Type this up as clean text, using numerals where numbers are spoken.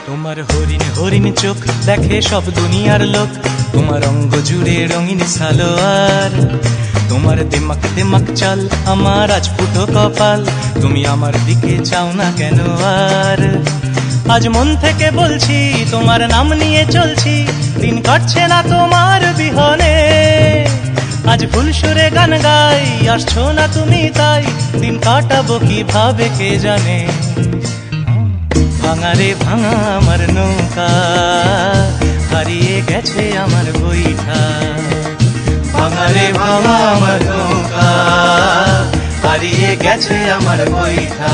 তোমার হরিণ হরিণ চোখ দেখে সব দুনিয়ার লোক, তোমার অঙ্গ জুড়ে রঙিন সালোয়ার। তোমার দিমাক দিমাক চাল, আমার আজ ফুটো কপাল, তুমি আমার দিকে চাও না কেন আর? আজ মন থেকে বলছি, তোমার নাম নিয়ে চলছি, দিন কাটছে না তোমার বিহনে। আজ ফুল সুরে গান গাই, আসছো না তুমি তাই, দিন কাটাবো কিভাবে কে জানে। ভাঙা রে ভাঙা আমার নৌকা, হারিয়ে গেছে আমার বৈঠা। ভাঙা রে ভাঙা আমার নৌকা, হারিয়ে গেছে আমার বৈঠা।